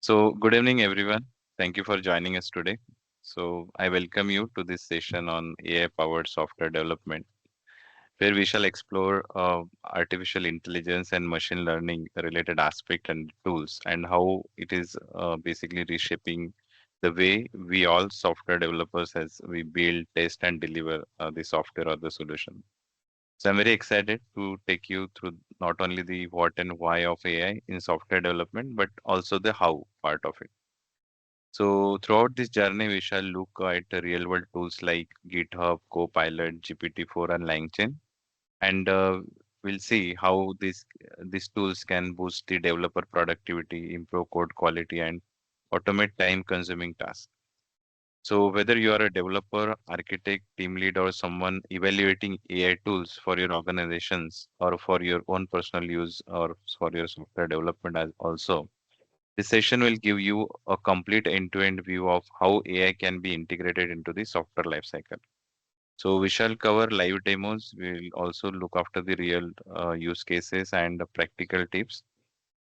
So, good evening, everyone. Thank you for joining us today. So, I welcome you to this session on AI-powered software development, where we shall explore artificial intelligence and machine learning related aspect and tools, and how it is basically reshaping the way we all software developers as we build, test, and deliver the software or the solution. So, I'm very excited to take you through not only the what and why of AI in software development, but also the how part of it. So throughout this journey, we shall look at real world tools like GitHub, Copilot, GPT-4, and LangChain, and we'll see how these tools can boost the developer productivity, improve code quality, and automate time-consuming tasks. So whether you are a developer, architect, team lead, or someone evaluating AI tools for your organizations or for your own personal use or for your software development as also, this session will give you a complete end-to-end view of how AI can be integrated into the software lifecycle. So we shall cover live demos. We'll also look after the real use cases and practical tips.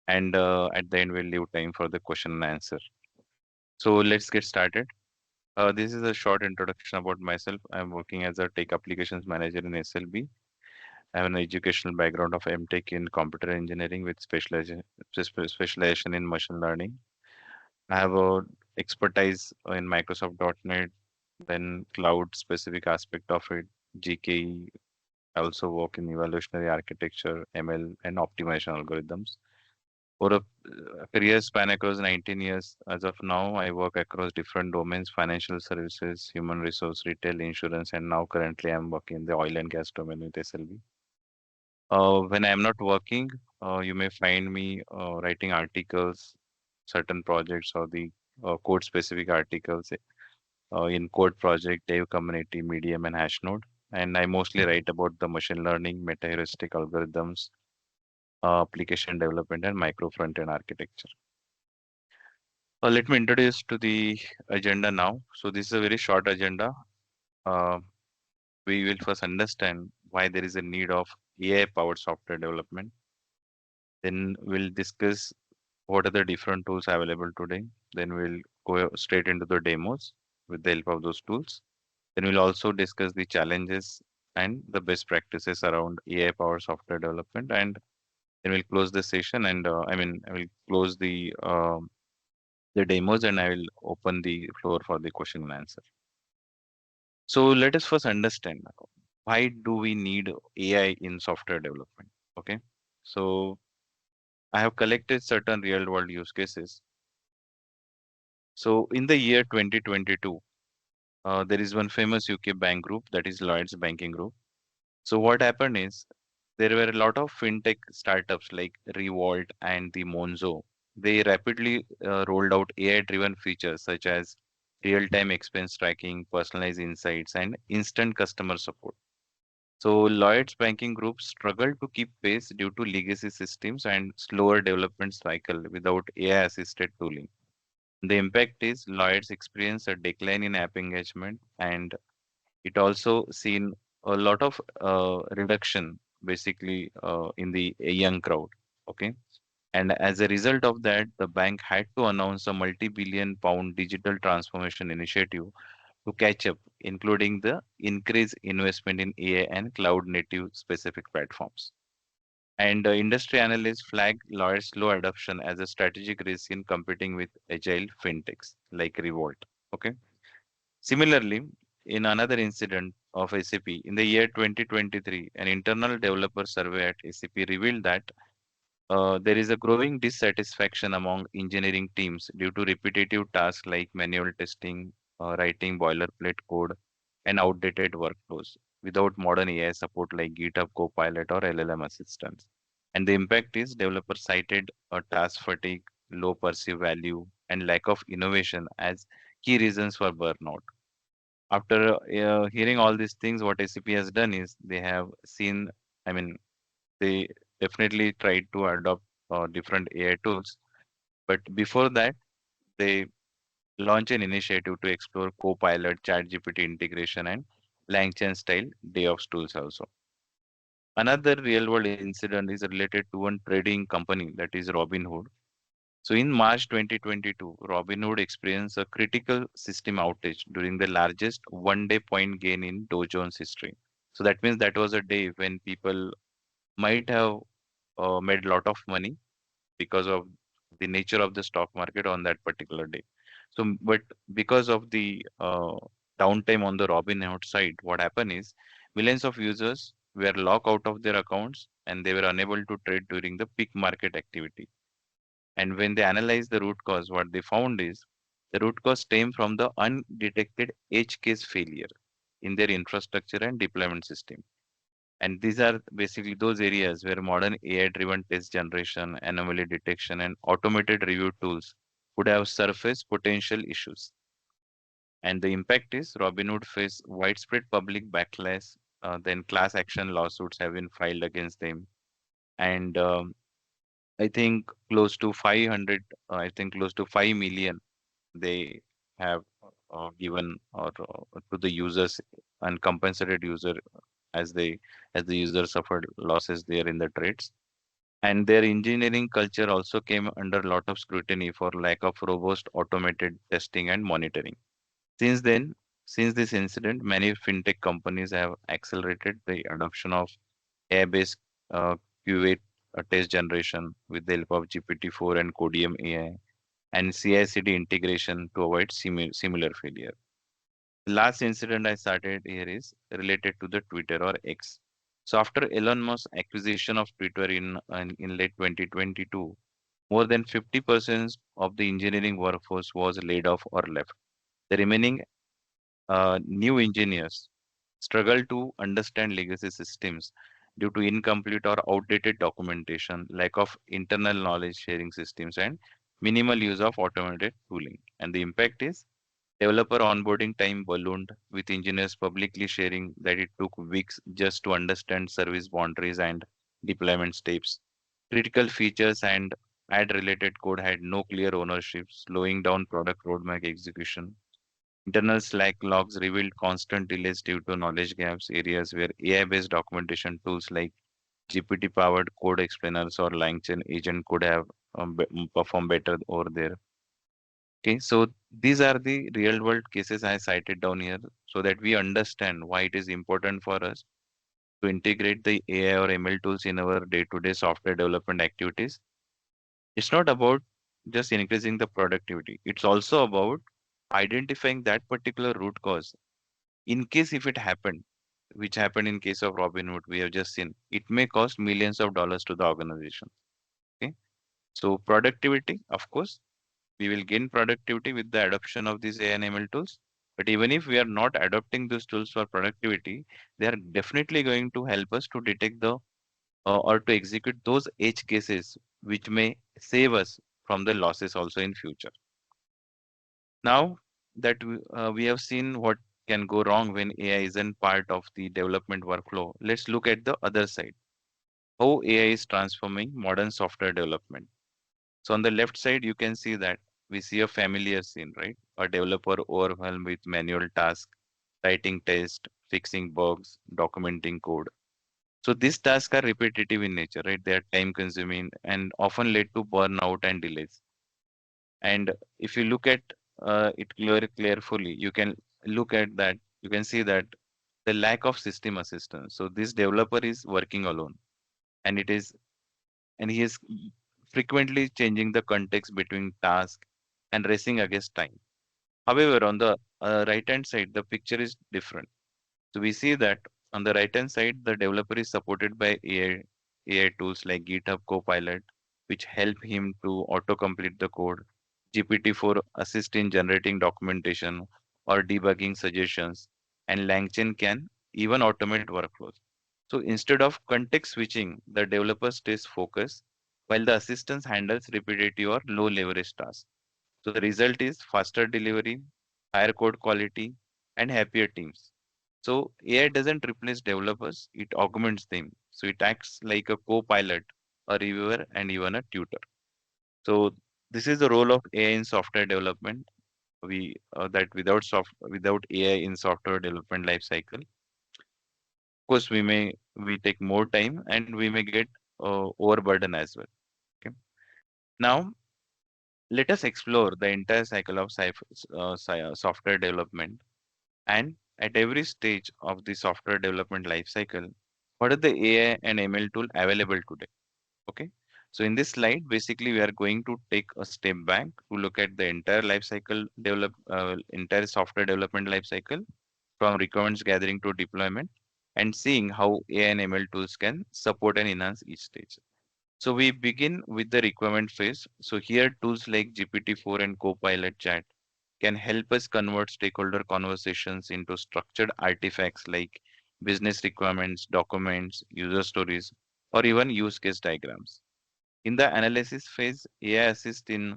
And at the end, we'll leave time for the question and answer. So let's get started. This is a short introduction about myself. I'm working as a tech applications manager in SLB. I have an educational background of MTech in computer engineering with specialization in machine learning. I have a expertise in Microsoft .NET, then cloud specific aspect of it, GKE. I also work in evolutionary architecture, ML, and optimization algorithms. For a career span across 19 years, as of now, I work across different domains: financial services, human resource, retail, insurance, and now currently I'm working in the oil and gas domain with SLB. When I'm not working, you may find me writing articles, certain projects, or the code specific articles in code project, dev community, medium, and hashnode. And I mostly write about the machine learning, meta heuristic algorithms, application development, and micro front end architecture. Let me introduce to the agenda now. So this is a very short agenda. Uh, we will first understand why there is a need of AI powered software development. Then we'll discuss what are the different tools available today. Then we'll go straight into the demos with the help of those tools. Then we'll also discuss the challenges and the best practices around AI powered software development. And then we'll close the session and I will close the demos and I will open the floor for the question and answer. So let us first understand why do we need AI in software development? Okay. So I have collected certain real world use cases. So in the year 2022, there is one famous UK bank group, that is Lloyd's Banking Group. So what happened is there were a lot of fintech startups like Revolt and the Monzo. They rapidly rolled out AI-driven features such as real-time expense tracking, personalized insights, and instant customer support. So Lloyd's Banking Group struggled to keep pace due to legacy systems and slower development cycle without AI-assisted tooling. The impact is Lloyd's experienced a decline in app engagement, and it also seen a lot of reduction basically in the young crowd. Okay. And as a result of that, the bank had to announce a multi-billion pound digital transformation initiative to catch up, including the increased investment in AI and cloud native specific platforms. And industry analysts flag Lloyd's slow adoption as a strategic risk in competing with agile fintechs like Revolt. Okay. Similarly, in another incident of SAP, in the year 2023, an internal developer survey at SAP revealed that there is a growing dissatisfaction among engineering teams due to repetitive tasks like manual testing, writing boilerplate code, and outdated workflows without modern AI support like GitHub Copilot or LLM assistance. And the impact is developers cited a task fatigue, low perceived value, and lack of innovation as key reasons for burnout. After hearing all these things, what SAP has done is they have seen, I mean, they definitely tried to adopt different AI tools. But before that, they launch an initiative to explore Copilot, ChatGPT integration, and LangChain style DevOps tools also. Another real world incident is related to one trading company that is Robinhood. So in March 2022, Robinhood experienced a critical system outage during the largest one-day point gain in Dow Jones history. So that means that was a day when people might have made a lot of money because of the nature of the stock market on that particular day. So, but because of the downtime on the Robinhood side, what happened is millions of users were locked out of their accounts and they were unable to trade during the peak market activity. And when they analyzed the root cause, what they found is the root cause stemmed from the undetected edge case failure in their infrastructure and deployment system. And these are basically those areas where modern AI-driven test generation, anomaly detection, and automated review tools would have surfaced potential issues. And the impact is Robinhood faced widespread public backlash. Then class action lawsuits have been filed against them, and I think close to 500, I think close to 5 million they have given or to the users and compensated user as they as the user suffered losses there in the trades. And their engineering culture also came under a lot of scrutiny for lack of robust automated testing and monitoring. Since then, since this incident, many fintech companies have accelerated the adoption of AI-based QA test generation with the help of GPT-4 and Codium AI and CI/CD integration to avoid similar failure. The last incident I started here is related to the Twitter or X. So after Elon Musk's acquisition of Twitter in late 2022, more than 50% of the engineering workforce was laid off or left. The remaining new engineers struggle to understand legacy systems due to incomplete or outdated documentation, lack of internal knowledge sharing systems, and minimal use of automated tooling. And the impact is developer onboarding time ballooned, with engineers publicly sharing that it took weeks just to understand service boundaries and deployment steps. Critical features and ad related code had no clear ownership, slowing down product roadmap execution. Internal Slack logs revealed constant delays due to knowledge gaps, areas where AI-based documentation tools like GPT-powered code explainers or LangChain agent could have performed better over there. Okay, so these are the real-world cases I cited down here so that we understand why it is important for us to integrate the AI or ML tools in our day-to-day software development activities. It's not about just increasing the productivity. It's also about identifying that particular root cause in case if it happened, which happened in case of Robinhood, we have just seen, it may cost millions of dollars to the organization. Okay. So productivity, of course, we will gain productivity with the adoption of these AI and ML tools. But even if we are not adopting these tools for productivity, they are definitely going to help us to detect the or to execute those edge cases which may save us from the losses also in future. Now that we have seen what can go wrong when AI isn't part of the development workflow, let's look at the other side. How AI is transforming modern software development. So on the left side, you can see that we see a familiar scene, right? A developer overwhelmed with manual tasks, writing tests, fixing bugs, documenting code. So these tasks are repetitive in nature, right? They are time consuming and often lead to burnout and delays. And if you look at it carefully, you can look at that, you can see that the lack of system assistance. So this developer is working alone and it is and he is frequently changing the context between task and racing against time. However, on the right hand side, the picture is different. So we see that on the right hand side, the developer is supported by AI tools like GitHub Copilot, which help him to auto-complete the code, GPT-4 assist in generating documentation or debugging suggestions, and LangChain can even automate workflows. So instead of context switching, the developer stays focused while the assistant handles repetitive or low leverage tasks. So the result is faster delivery, higher code quality, and happier teams. So AI doesn't replace developers, it augments them. So it acts like a co-pilot, a reviewer, and even a tutor. So this is the role of AI in software development. We that without AI in software development life cycle, of course we take more time and we may get overburden as well. Okay. Now let us explore the entire cycle of software development, and at every stage of the software development life cycle, what are the AI and ML tool available today? Okay. So in this slide, basically we are going to take a step back to look at the entire life cycle entire software development life cycle from requirements gathering to deployment, and seeing how AI and ML tools can support and enhance each stage. So we begin with the requirement phase. So here tools like GPT-4 and Copilot chat can help us convert stakeholder conversations into structured artifacts like business requirements, documents, user stories, or even use case diagrams. In the analysis phase, AI assists in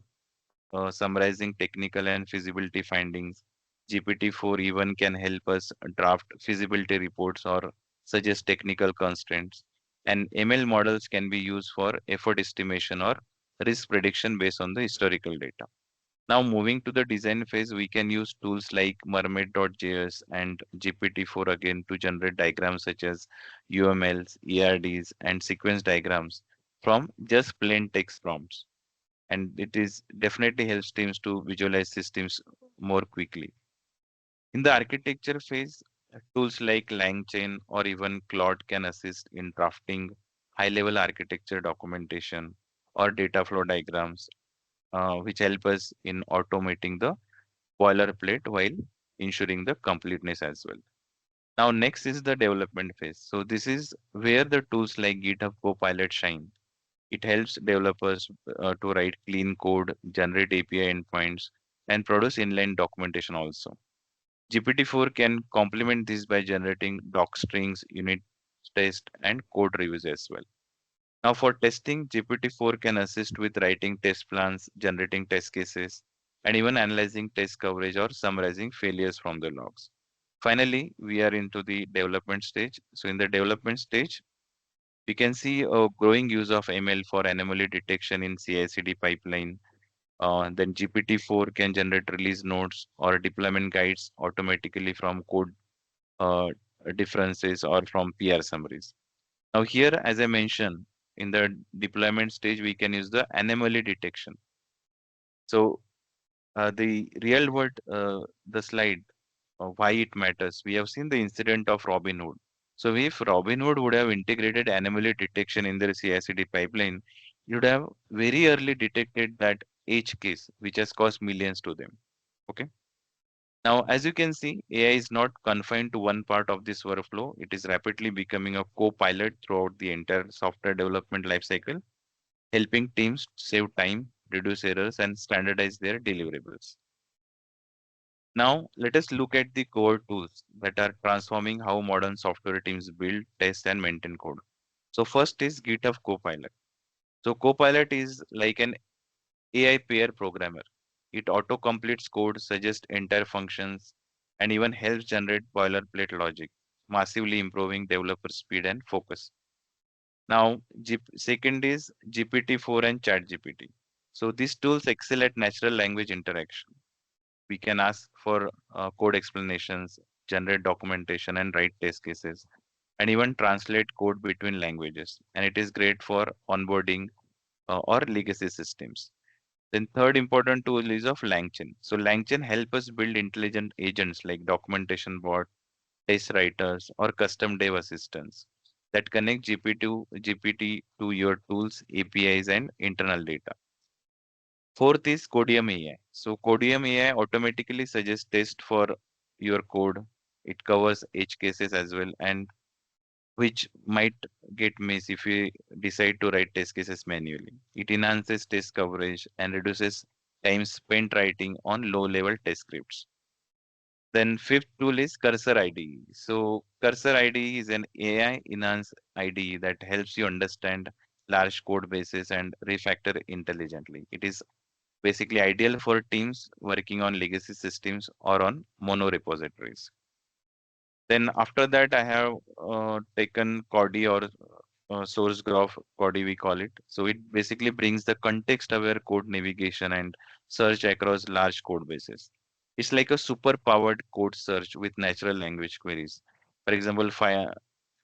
summarizing technical and feasibility findings. GPT-4 even can help us draft feasibility reports or suggest technical constraints. And ML models can be used for effort estimation or risk prediction based on the historical data. Now, moving to the design phase, we can use tools like Mermaid.js and GPT-4 again to generate diagrams such as UMLs, ERDs, and sequence diagrams from just plain text prompts. And it is definitely helps teams to visualize systems more quickly. In the architecture phase, tools like LangChain or even Claude can assist in drafting high-level architecture documentation or data flow diagrams, which help us in automating the boilerplate while ensuring the completeness as well. Now, next is the development phase. So this is where the tools like GitHub Copilot shine. It helps developers to write clean code, generate API endpoints, and produce inline documentation also. GPT-4 can complement this by generating doc strings, unit test, and code reviews as well. Now, for testing, GPT-4 can assist with writing test plans, generating test cases, and even analyzing test coverage or summarizing failures from the logs. Finally, we are into the development stage. So, in the development stage, we can see a growing use of ML for anomaly detection in CI/CD pipeline. Then GPT-4 can generate release notes or deployment guides automatically from code uh, differences or from PR summaries. Now here, as I mentioned, in the deployment stage, we can use the anomaly detection. So the real world, the slide, why it matters. We have seen the incident of Robinhood. So if Robinhood would have integrated anomaly detection in their CI/CD pipeline, it would have very early detected that edge case, which has cost millions to them. Okay. Now, as you can see, AI is not confined to one part of this workflow. It is rapidly becoming a co-pilot throughout the entire software development lifecycle, helping teams save time, reduce errors, and standardize their deliverables. Now, let us look at the core tools that are transforming how modern software teams build, test, and maintain code. So, first is GitHub Copilot. So, Copilot is like an AI pair programmer. It auto completes code, suggests entire functions, and even helps generate boilerplate logic, massively improving developer speed and focus. Now, second is GPT-4 and ChatGPT. So these tools excel at natural language interaction. We can ask for code explanations, generate documentation, and write test cases, and even translate code between languages. And it is great for onboarding or legacy systems. Then third important tool is of LangChain. So LangChain help us build intelligent agents like documentation bot, test writers, or custom dev assistants that connect GPT to your tools, APIs, and internal data. Fourth is Codium AI. So Codium AI automatically suggests test for your code. It covers edge cases as well, and which might get missed if we decide to write test cases manually. It enhances test coverage and reduces time spent writing on low-level test scripts. Then fifth tool is Cursor IDE. So Cursor IDE is an AI enhanced IDE that helps you understand large code bases and refactor intelligently. It is basically ideal for teams working on legacy systems or on mono repositories. Then after that, I have taken Cordy or source graph, Cordy we call it. So it basically brings the context-aware code navigation and search across large code bases. It's like a super powered code search with natural language queries. For example,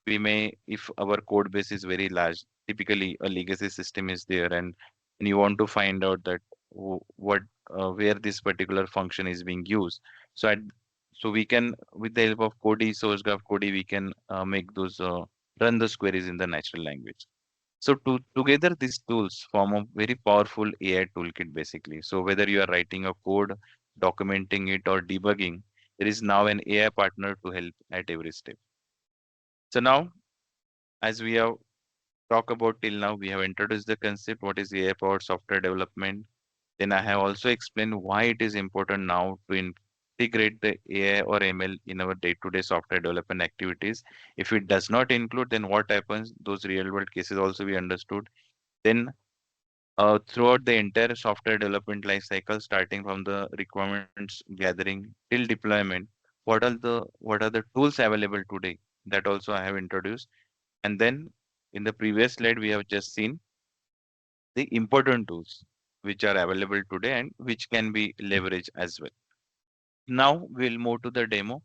we may, if our code base is very large, typically a legacy system is there, and you want to find out that what where this particular function is being used. So so we can, with the help of Cody, source graph Cody, we can make those run those queries in the natural language. So together these tools form a very powerful AI toolkit basically. So whether you are writing a code, documenting it, or debugging, there is now an AI partner to help at every step. So now, as we have talked about till now, we have introduced the concept what is AI powered software development. Then I have also explained why it is important now to integrate the AI or ML in our day-to-day software development activities. If it does not include, then what happens? Those real-world cases also we understood. Then throughout the entire software development life cycle, starting from the requirements gathering till deployment, what are the tools available today? That also I have introduced. And then in the previous slide, we have just seen the important tools which are available today and which can be leveraged as well. Now we'll move to the demo.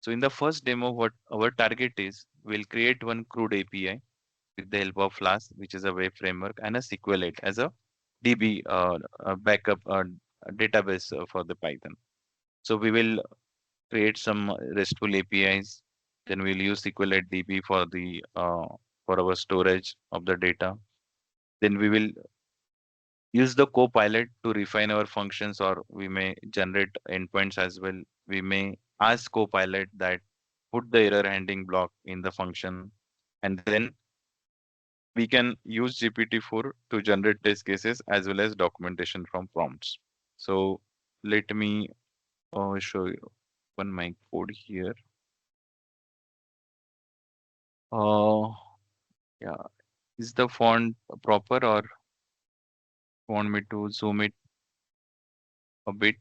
So in the first demo, what our target is, we'll create one crude API with the help of Flask, which is a web framework, and a SQLite as a DB backup database for the Python. So we will create some RESTful APIs. Then we'll use SQLite DB for our storage of the data. Then we will use the Copilot to refine our functions, or we may generate endpoints as well. We may ask Copilot that put the error handling block in the function, and then we can use GPT-4 to generate test cases as well as documentation from prompts. So let me show you one my code here. Uh, yeah, is the font proper, or want me to zoom it a bit?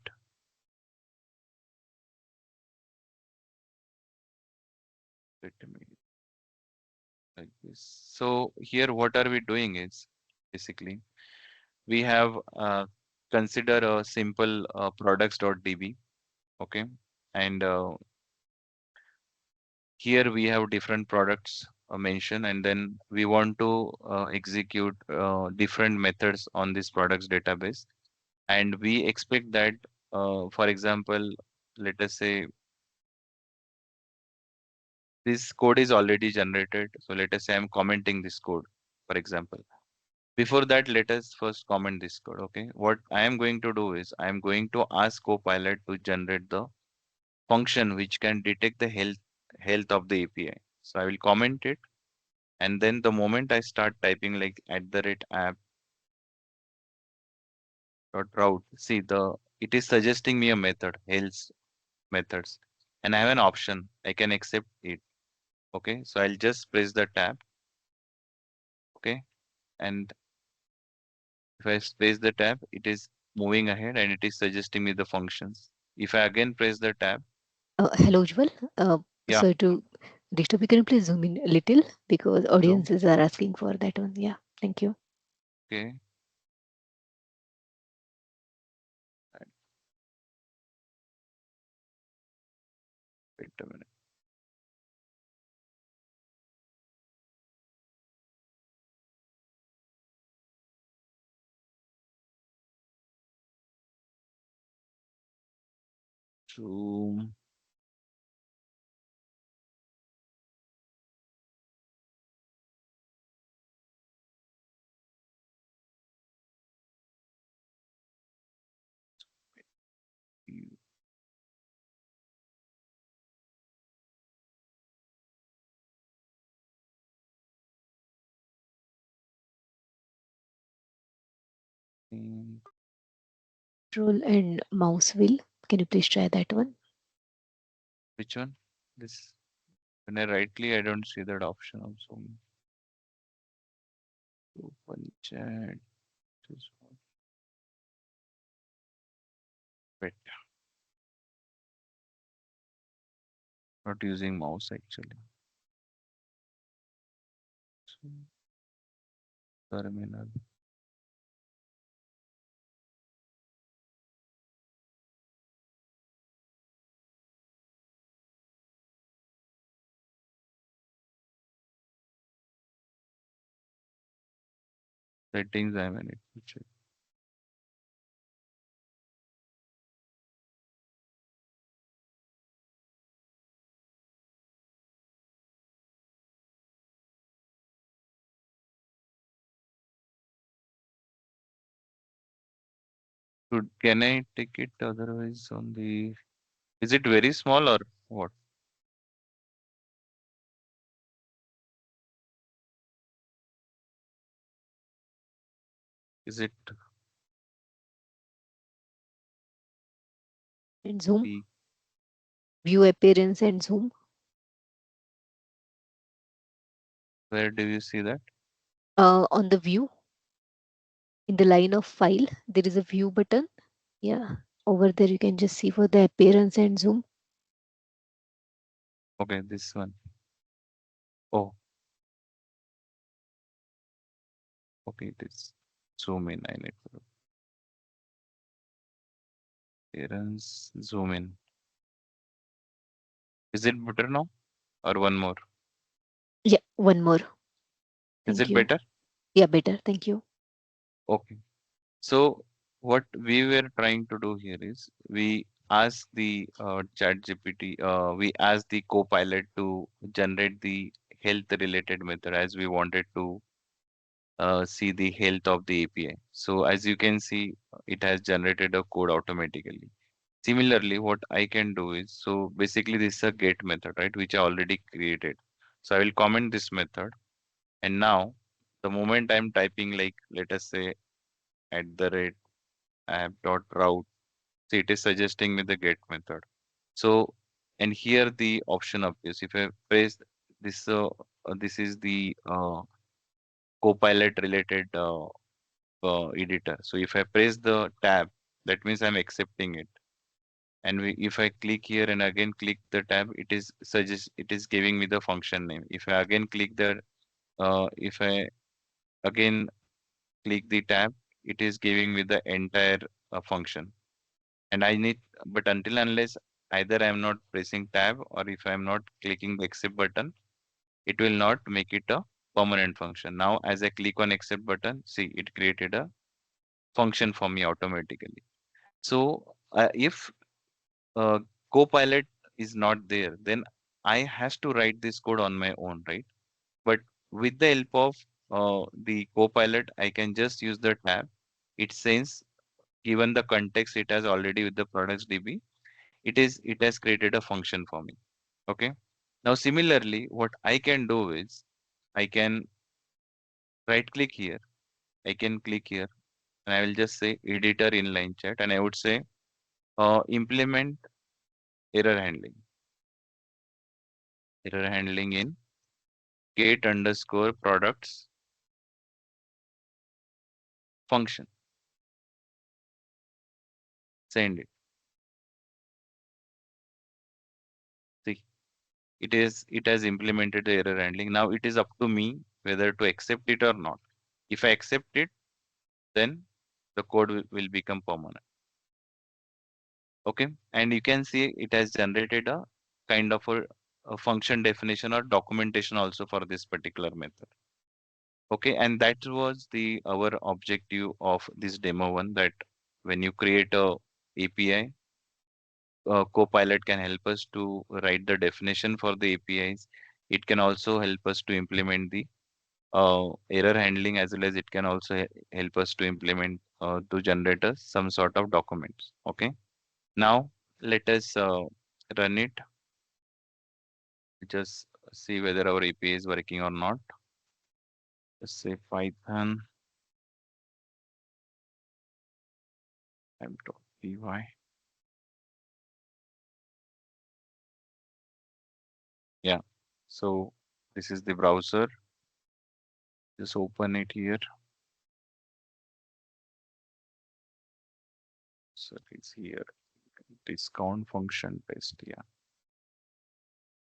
Let me like this. So here, what are we doing is basically we have consider a simple products.db, okay, and here we have different products mentioned, and then we want to execute different methods on this products database, and we expect that, for example, let us say this code is already generated. So let us say I'm commenting this code, for example. Before that, let us first comment this code. Okay. What I am going to do is I am going to ask Copilot to generate the function which can detect the health of the API. So I will comment it. And then the moment I start typing like @app.route, see it is suggesting me a method, health methods. And I have an option. I can accept it. Okay. So I'll just press the tab. Okay. And if I press the tab, it is moving ahead and it is suggesting me the functions. If I again press the tab, Hello, Ujwal. yeah, Sorry to disturb. You can please zoom in a little because so audiences are asking for that one. Yeah, thank you. okay, wait a minute. Zoom. Control and mouse wheel. Can you please try that one? Which one? This when I rightly, I don't see that option of zoom. Open chat. This one. Wait, not using mouse actually. So, terminal settings. I mean it. Check. Can I take it otherwise on the, is it very small or what? Is it And zoom, the, view appearance and zoom. where do you see that? On the view, in the line of file, there is a view button. Yeah, over there you can just see for the appearance and zoom. Okay, this one. Oh, okay, it is. Zoom in. I need to appearance, zoom in. Is it better now or one more? Yeah, one more. Is Thank it you. better? Yeah, better. Thank you. Okay. So what we were trying to do here is we ask the chat GPT, we ask the Copilot to generate the health related method as we wanted to see the health of the API. So as you can see, it has generated a code automatically. Similarly, what I can do is, so basically this is a get method, right, which I already created. So I will comment this method, and now the moment I'm typing, like let us say at the rate app.route, so it is suggesting me the get method. So, and here the option appears. If I press this, this is the Copilot related editor. So if I press the tab, that means I'm accepting it. And if I click here and again click the tab, it is giving me the function name. If I again click the if I again click the tab, it is giving me the entire function. And I need, but until unless either I am not pressing tab or if I am not clicking the accept button, it will not make it a permanent function. Now, as I click on accept button, see it created a function for me automatically. So if Copilot is not there, then I has to write this code on my own, right? But with the help of the Copilot, I can just use the tab. It says, given the context it has already with the products DB, it has created a function for me. Okay. Now similarly, what I can do is I can right click here. I can click here and I will just say editor inline chat and I would say implement error handling. Error handling in get underscore products function. Send it. See, it has implemented the error handling. Now it is up to me whether to accept it or not. If I accept it, then the code will become permanent. Okay, and you can see it has generated a kind of a function definition or documentation also for this particular method. Okay, and that was the our objective of this demo one, that when you create a API, Copilot can help us to write the definition for the APIs. It can also help us to implement the error handling, as well as it can also help us to implement to generate some sort of documents. Okay, now let us run it. Just see whether our API is working or not. Just say Python m.py. Yeah. So this is the browser. Just open it here. So it's here. Discount function paste. Yeah.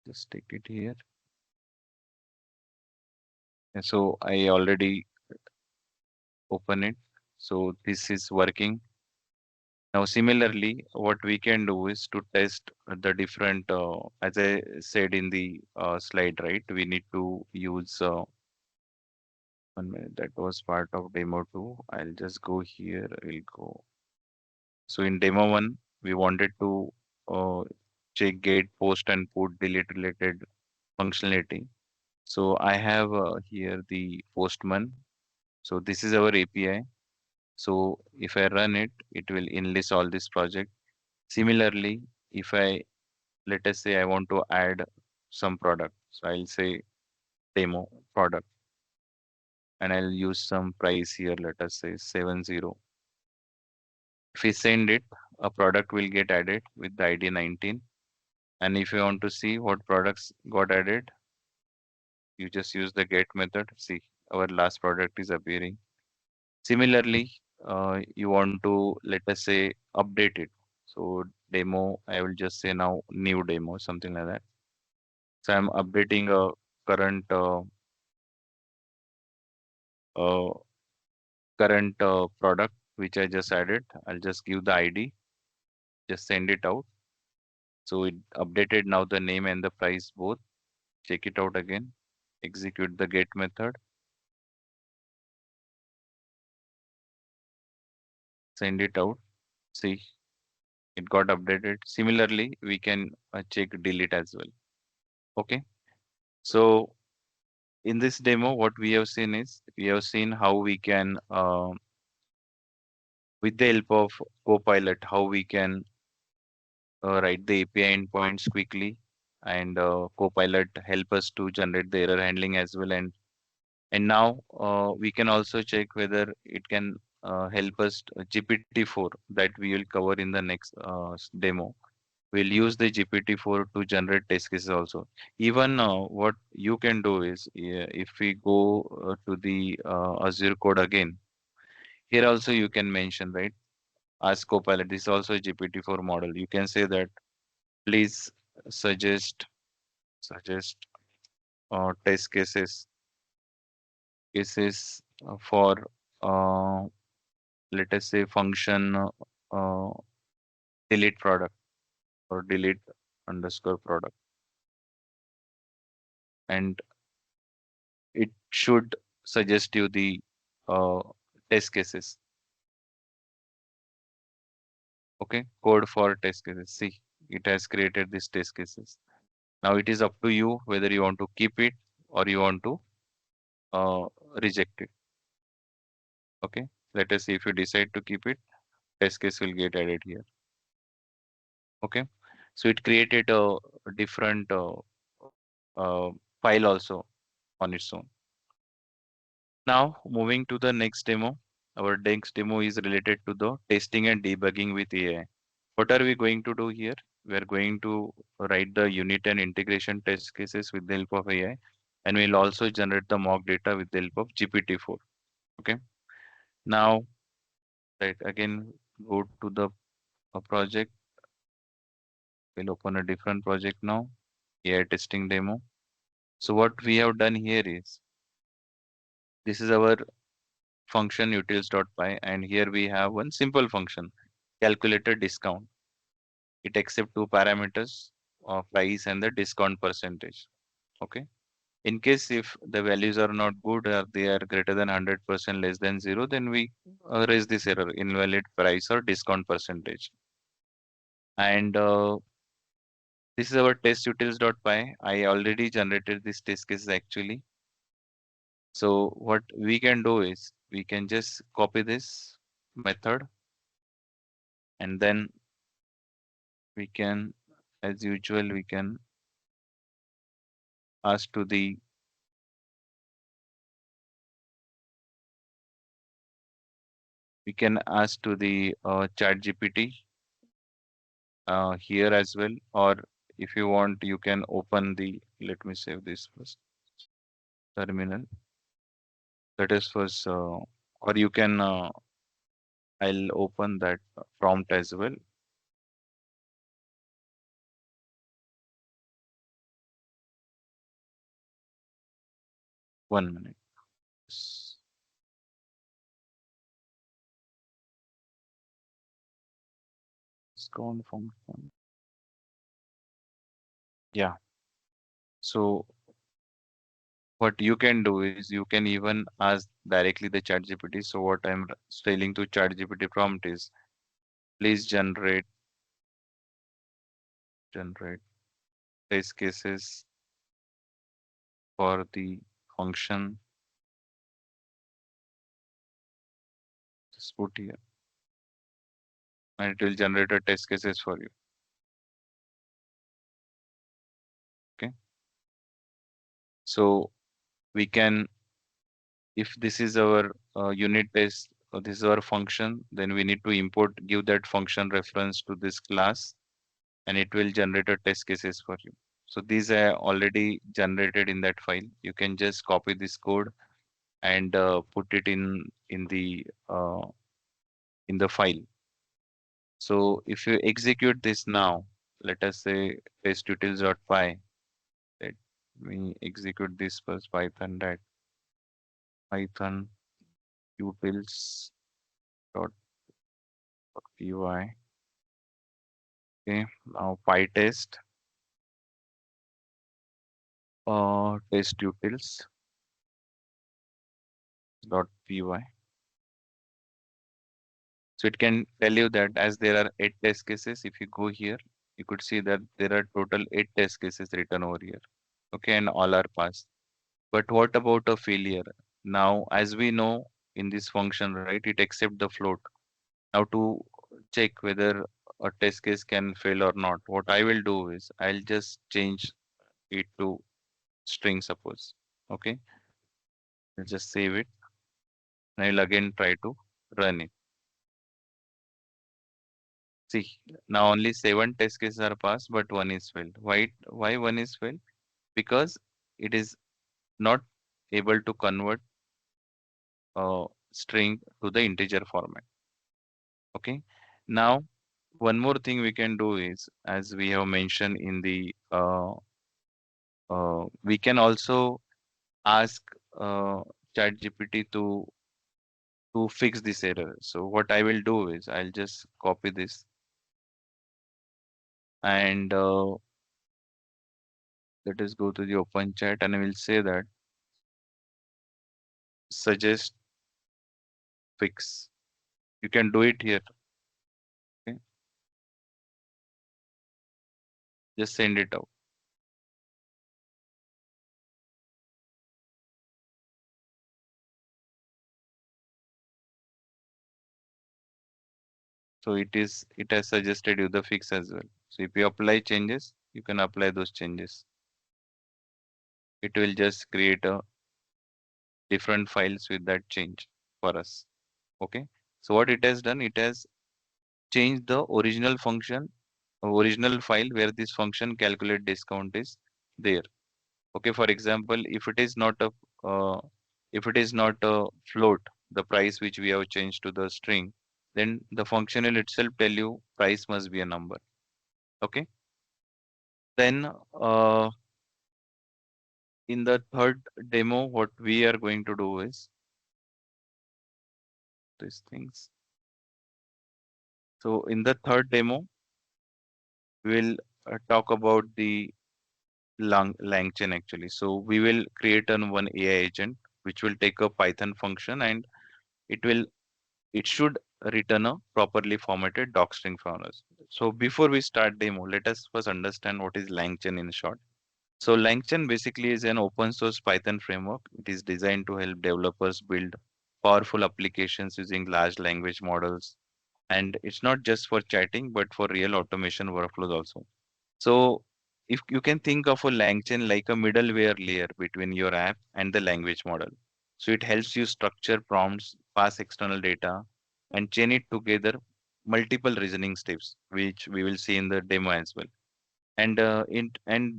Just take it here. And so I already open it. So this is working. Now, similarly, what we can do is to test the different, as I said in the slide, right? We need to use 1 minute. That was part of demo two. I'll just go here. We'll go. So in demo one, we wanted to uh, check get, post, and put delete related functionality. So I have here the postman. So this is our API. So if I run it, it will enlist all this project. Similarly, if I, let us say I want to add some product. So I'll say demo product and I'll use some price here. Let us say 70. If we send it, a product will get added with the ID 19. And if you want to see what products got added, you just use the get method. See, our last product is appearing. Similarly, you want to, let us say, update it. So demo, I will just say now new demo, something like that. So I'm updating a current uh, product which I just added. I'll just give the ID, just send it out. So it updated now the name and the price both. Check it out again. Execute the get method. Send it out. See, it got updated. Similarly, we can check delete as well. Okay. So in this demo, what we have seen is we have seen how we can, with the help of Copilot, how we can write the API endpoints quickly, and Copilot help us to generate the error handling as well. And now we can also check whether it can help us GPT-4 that we will cover in the next demo. We'll use the GPT-4 to generate test cases also. Even what you can do is, yeah, if we go to the Azure code again, here also you can mention, right? Ask Copilot. This is also a GPT-4 model. You can say that please suggest suggest test cases for uh, let us say function uh, delete product or delete underscore product, and it should suggest you the uh, test cases. Okay, code for test cases. See, it has created these test cases. Now it is up to you whether you want to keep it or you want to uh, reject it. Okay, let us see. If you decide to keep it, test case will get added here. Okay, so it created a different uh, file also on its own. Now moving to the next demo. Our next demo is related to the testing and debugging with AI. What are we going to do here? We are going to write the unit and integration test cases with the help of AI, and we'll also generate the mock data with the help of GPT-4. Okay. Now, right again, go to the project. We'll open a different project now. AI testing demo. So what we have done here is, this is our function utils.py, and here we have one simple function, calculator discount. It accepts two parameters, price and the discount percentage. Okay. In case if the values are not good or they are greater than 100% less than zero, then we raise this error, invalid price or discount percentage. And this is our test utils.py. I already generated this test cases actually. So what we can do is we can just copy this method, and then we can, as usual, ask to the we can ask to the chat GPT here as well, or if you want you can open the, let me save this first, terminal. That is first, or you can I'll open that prompt as well. 1 minute. Discount function. Yeah. So what you can do is you can even ask directly the chat GPT. So what I'm telling to chat GPT prompt is, please generate test cases for the function. Just put here and it will generate a test cases for you. Okay. So we can, if this is our unit test, or this is our function, then we need to import, give that function reference to this class, and it will generate a test cases for you. So these are already generated in that file. You can just copy this code and put it in the file. So if you execute this now, let us say testutils.py. Let me execute this first python utils dot py. Okay, now pytest testutils dot py. So it can tell you that as there are 8 test cases, if you go here, you could see that there are total 8 test cases written over here. Okay, and all are passed. But what about a failure? Now, as we know in this function, right, it accepts the float. Now to check whether a test case can fail or not, what I will do is I'll just change it to string, suppose. Okay, I'll just save it and I'll again try to run it. See, now only 7 test cases are passed, but one is failed. Why one is failed? Because it is not able to convert a string to the integer format. Okay. Now, one more thing we can do is, as we have mentioned in the, we can also ask ChatGPT to fix this error. So what I will do is I'll just copy this and let us go to the open chat and I will say that suggest fix. You can do it here. Okay, just send it out. So it has suggested you the fix as well. So if you apply changes, you can apply those changes. It will just create a different files with that change for us. Okay. So what it has done, it has changed the original file where this function calculate discount is there. Okay. For example, uh, if it is not a float, the price which we have changed to the string, then the function will itself tell you price must be a number. Okay. Then in the third demo, what we are going to do is these things. So in the third demo, we'll talk about the LangChain actually. So we will create one AI agent which will take a Python function and it will it should return a properly formatted docstring for us. So before we start demo, let us first understand what is LangChain in short. So LangChain basically is an open source Python framework. It is designed to help developers build powerful applications using large language models. And it's not just for chatting, but for real automation workflows also. So if you can think of a LangChain like a middleware layer between your app and the language model. So it helps you structure prompts, pass external data, and chain it together multiple reasoning steps, which we will see in the demo as well. And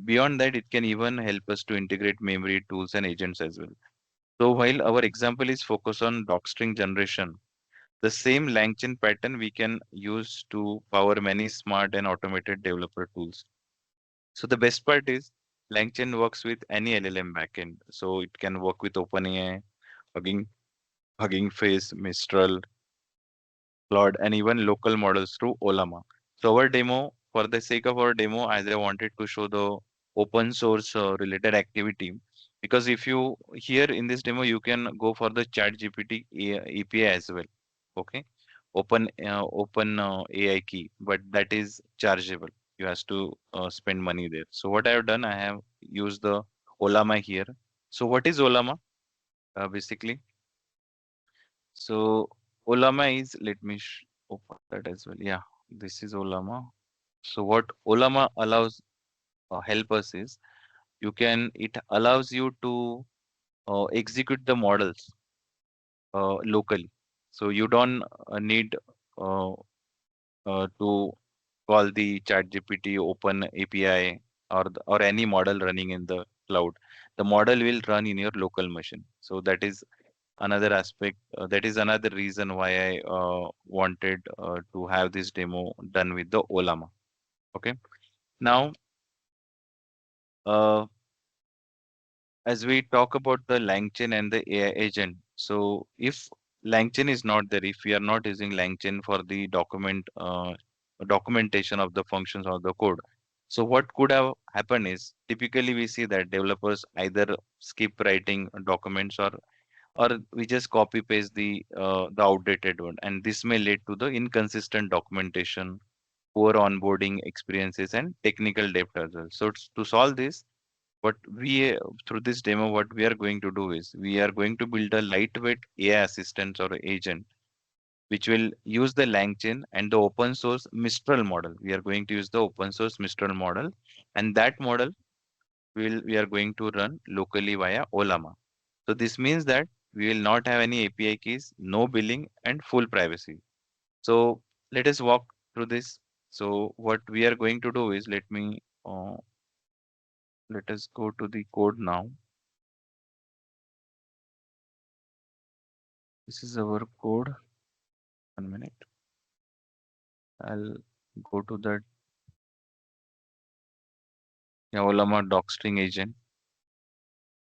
beyond that, it can even help us to integrate memory tools and agents as well. So while our example is focused on docstring generation, the same LangChain pattern we can use to power many smart and automated developer tools. So the best part is LangChain works with any LLM backend. So it can work with OpenAI, Hugging, Hugging Face, Mistral, Claude, and even local models through Olama. So our demo, for the sake of our demo, as I wanted to show the open source related activity, because if you here in this demo, you can go for the Chat GPT API as well. Okay, open AI key, but that is chargeable. You has to spend money there. So what I have done, I have used the Olama here. So what is Olama? Basically, so Olama is, let me open that as well. Yeah, this is Olama. So what Olama allows help us is it allows you to execute the models locally. So you don't need uh, to call the ChatGPT open API or any model running in the cloud. The model will run in your local machine. So that is another aspect. That is another reason why I wanted to have this demo done with the Olama. Okay. Now, uh, as we talk about the LangChain and the AI agent, so if LangChain is not there, if we are not using LangChain for the documentation of the functions or the code, so what could have happened is typically we see that developers either skip writing documents or we just copy paste the outdated one, and this may lead to the inconsistent documentation, poor onboarding experiences, and technical debt as well. So to solve this, what we through this demo, what we are going to do is we are going to build a lightweight AI assistant or agent which will use the LangChain and the open source Mistral model. We are going to use the open source Mistral model, and that model we are going to run locally via Olama. So this means that we will not have any API keys, no billing, and full privacy. So let us walk through this. So what we are going to do is let us go to the code now. This is our code. 1 minute. I'll go to that Yaolama docstring agent.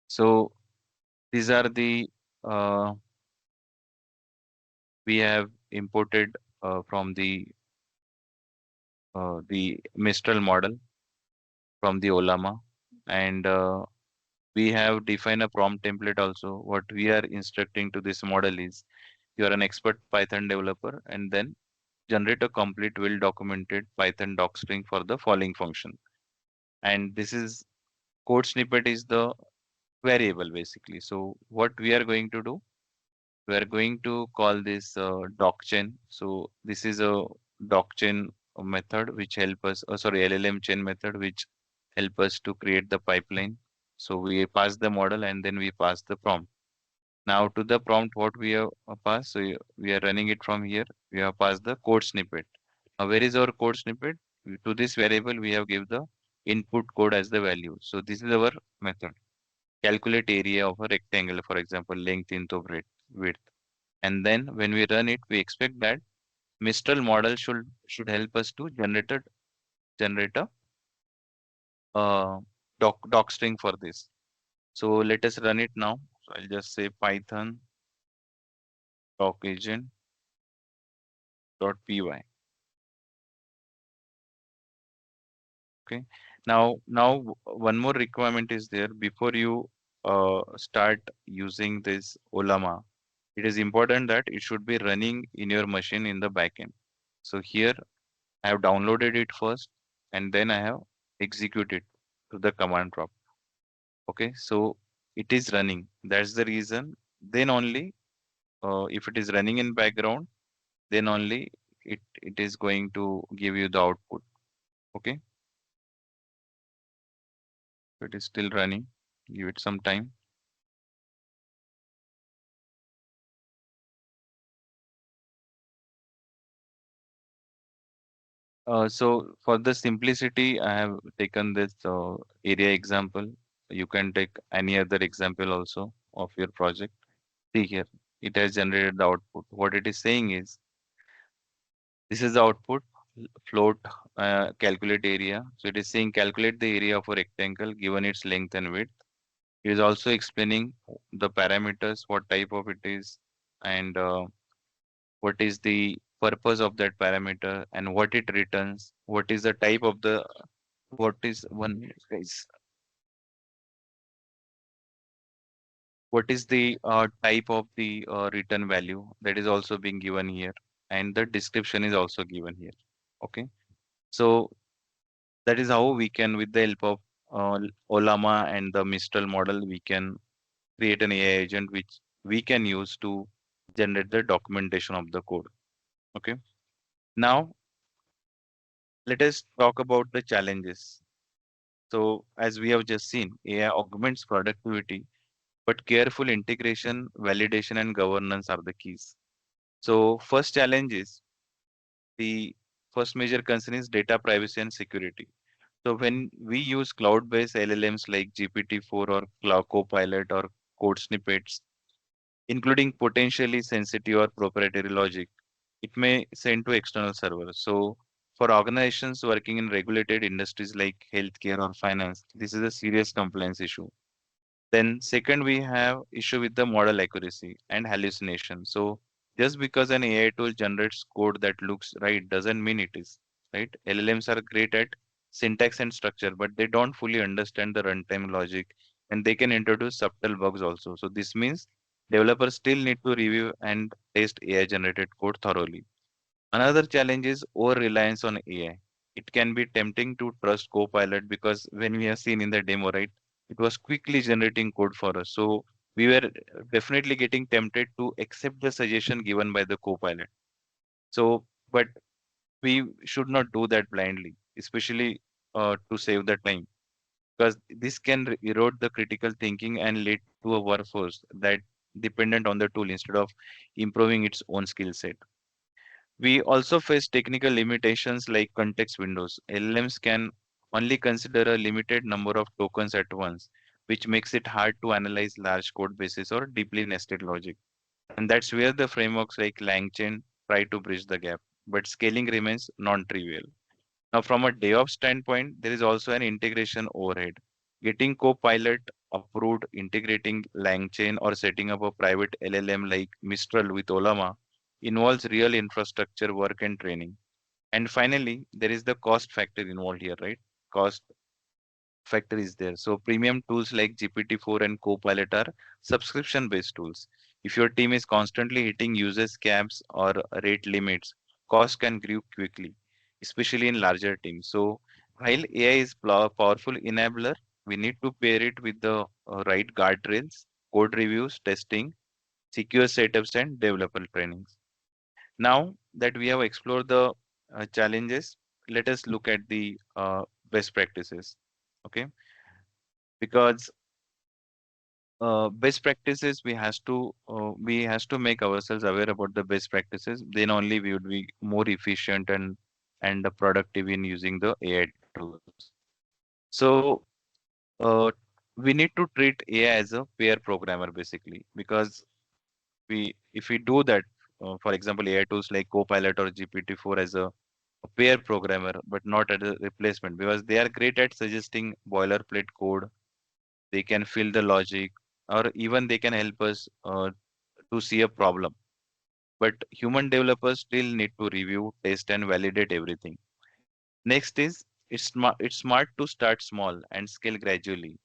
So these are we have imported from the Mistral model from the Olama, and we have defined a prompt template also. What we are instructing to this model is you are an expert Python developer, and then generate a complete well documented Python docstring for the following function. And this is code snippet is the variable basically. So what we are going to do, we are going to call this docchain. So this is a docchain method which help us, sorry, LLM chain method which help us to create the pipeline. So we pass the model and then we pass the prompt. Now to the prompt, what we have passed, so we are running it from here. We have passed the code snippet. Now where is our code snippet? To this variable, we have give the input code as the value. So this is our method. Calculate area of a rectangle, for example, length into width. And then when we run it, we expect that Mistral model should help us to generate a doc string for this. So let us run it now. So I'll just say Python doc agent dot py. Okay. Now one more requirement is there before you start using this Olama. It is important that it should be running in your machine in the backend. So here I have downloaded it first and then I have executed to the command prompt. Okay, so it is running. That's the reason. Then only if it is running in background, then only it is going to give you the output. Okay, so it is still running. Give it some time. So for the simplicity, I have taken this area example. You can take any other example also of your project. See here, it has generated the output. What it is saying is, this is the output, float, calculate area. So it is saying calculate the area of a rectangle given its length and width. It is also explaining the parameters, what type of it is, and what is the purpose of that parameter and what it returns, what is the type of the what is one minute, guys, what is the type of the return value that is also being given here, and the description is also given here. Okay, so that is how we can, with the help of Olama and the Mistral model, we can create an AI agent which we can use to generate the documentation of the code. Okay. Now let us talk about the challenges. So as we have just seen, AI augments productivity, but careful integration, validation, and governance are the keys. So first challenge is the first major concern is data privacy and security. So when we use cloud-based LLMs like GPT-4 or Cloud Copilot or code snippets, including potentially sensitive or proprietary logic, it may send to external servers. So for organizations working in regulated industries like healthcare or finance, this is a serious compliance issue. Then second, we have issue with the model accuracy and hallucination. So just because an AI tool generates code that looks right doesn't mean it is, right? LLMs are great at syntax and structure, but they don't fully understand the runtime logic and they can introduce subtle bugs also. So this means developers still need to review and test AI generated code thoroughly. Another challenge is over reliance on AI. It can be tempting to trust Copilot because when we have seen in the demo, right, it was quickly generating code for us. So we were definitely getting tempted to accept the suggestion given by the Copilot. So, but we should not do that blindly, especially to save the time, because this can erode the critical thinking and lead to a workforce that dependent on the tool instead of improving its own skill set. We also face technical limitations like context windows. LLMs can only consider a limited number of tokens at once, which makes it hard to analyze large code bases or deeply nested logic. And that's where the frameworks like LangChain try to bridge the gap. But scaling remains non-trivial. Now, from a DevOps standpoint, there is also an integration overhead. Getting Copilot approved, integrating LangChain, or setting up a private LLM like Mistral with Olama involves real infrastructure work and training. And finally, there is the cost factor involved here, right? Cost factor is there. So premium tools like GPT-4 and Copilot are subscription-based tools. If your team is constantly hitting users caps or rate limits, cost can grow quickly, especially in larger teams. So while AI is powerful enabler, we need to pair it with the right guardrails, code reviews, testing, secure setups, and developer trainings. Now that we have explored the challenges, let us look at the best practices. Okay, because best practices we has to make ourselves aware about the best practices. Then only we would be more efficient and productive in using the AI tools. So uh, we need to treat AI as a pair programmer basically, because we if we do that, for example, AI tools like Copilot or GPT-4 as a pair programmer, but not as a replacement, because they are great at suggesting boilerplate code. They can fill the logic, or even they can help us to see a problem. But human developers still need to review, test, and validate everything. Next is it's smart to start small and scale gradually.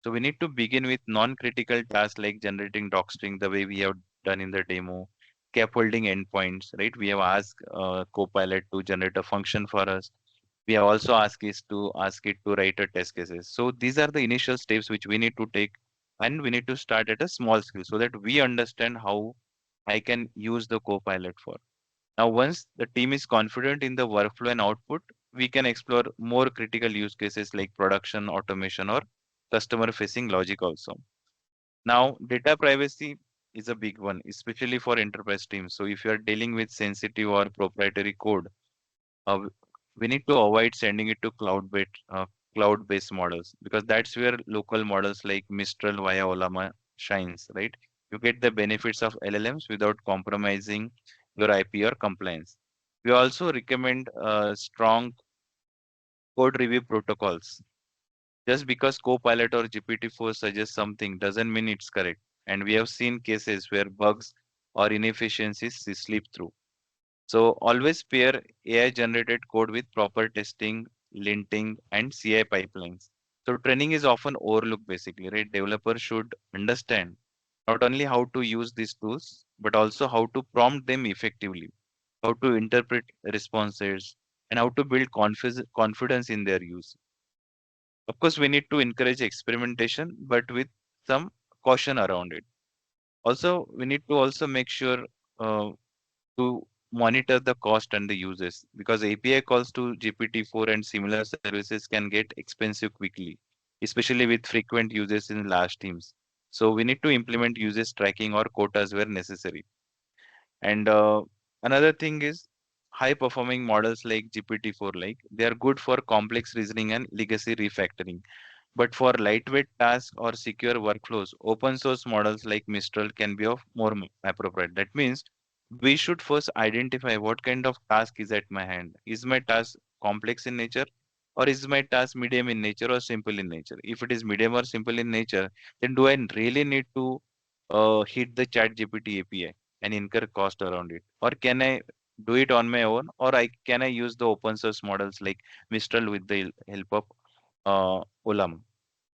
So we need to begin with non-critical tasks like generating docstring the way we have done in the demo, scaffolding endpoints, right? We have asked Copilot to generate a function for us. We have also ask it to write a test cases. So these are the initial steps which we need to take, and we need to start at a small scale so that we understand how I can use the Copilot for. Now, once the team is confident in the workflow and output, we can explore more critical use cases like production, automation, or customer facing logic also. Now, data privacy is a big one, especially for enterprise teams. So, if you are dealing with sensitive or proprietary code, uh, we need to avoid sending it to cloud-based models, because that's where local models like Mistral via Olama shines, right? You get the benefits of LLMs without compromising your IP or compliance. We also recommend strong code review protocols. Just because Copilot or GPT-4 suggests something doesn't mean it's correct. And we have seen cases where bugs or inefficiencies slip through. So always pair AI generated code with proper testing, linting, and CI pipelines. So training is often overlooked basically, right? Developers should understand not only how to use these tools, but also how to prompt them effectively, how to interpret responses, and how to build confidence in their use. Of course, we need to encourage experimentation, but with some caution around it. Also, we need to also make sure uh, to monitor the cost and the uses, because API calls to GPT-4 and similar services can get expensive quickly, especially with frequent uses in large teams. So we need to implement uses tracking or quotas where necessary. And another thing is high performing models like GPT-4, like they are good for complex reasoning and legacy refactoring. But for lightweight tasks or secure workflows, open source models like Mistral can be of more appropriate. That means we should first identify what kind of task is at my hand. Is my task complex in nature, or is my task medium in nature or simple in nature? If it is medium or simple in nature, then do I really need to hit the chat GPT API and incur cost around it? Or can I do it on my own, or I use the open source models like Mistral with the help of Olam?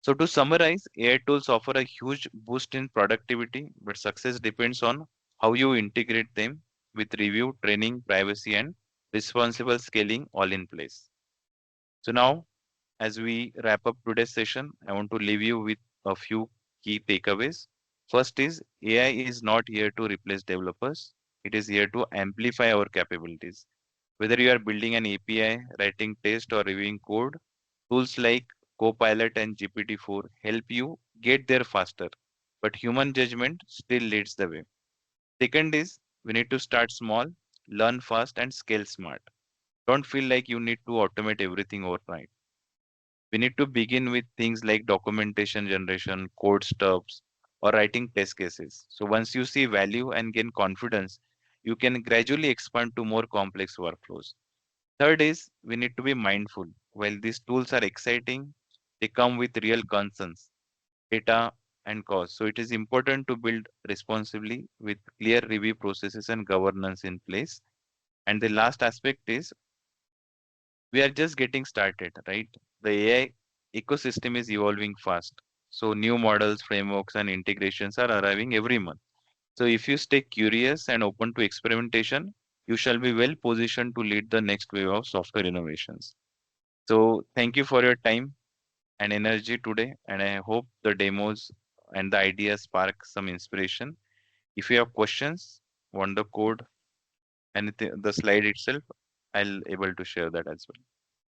So to summarize, AI tools offer a huge boost in productivity, but success depends on how you integrate them with review, training, privacy, and responsible scaling all in place. So now, as we wrap up today's session, I want to leave you with a few key takeaways. First is AI is not here to replace developers. It is here to amplify our capabilities. Whether you are building an API, writing tests, or reviewing code, tools like Copilot and GPT-4 help you get there faster. But human judgment still leads the way. Second is we need to start small, learn fast, and scale smart. Don't feel like you need to automate everything overnight. We need to begin with things like documentation generation, code stubs, or writing test cases. So once you see value and gain confidence, you can gradually expand to more complex workflows. Third is we need to be mindful. While these tools are exciting, they come with real concerns, data, and cost. So it is important to build responsibly with clear review processes and governance in place. And the last aspect is we are just getting started, right? The AI ecosystem is evolving fast. So new models, frameworks, and integrations are arriving every month. So if you stay curious and open to experimentation, you shall be well positioned to lead the next wave of software innovations. So thank you for your time and energy today, and I hope the demos and the ideas spark some inspiration. If you have questions, want the code, anything, the slide itself, I'll able to share that as well.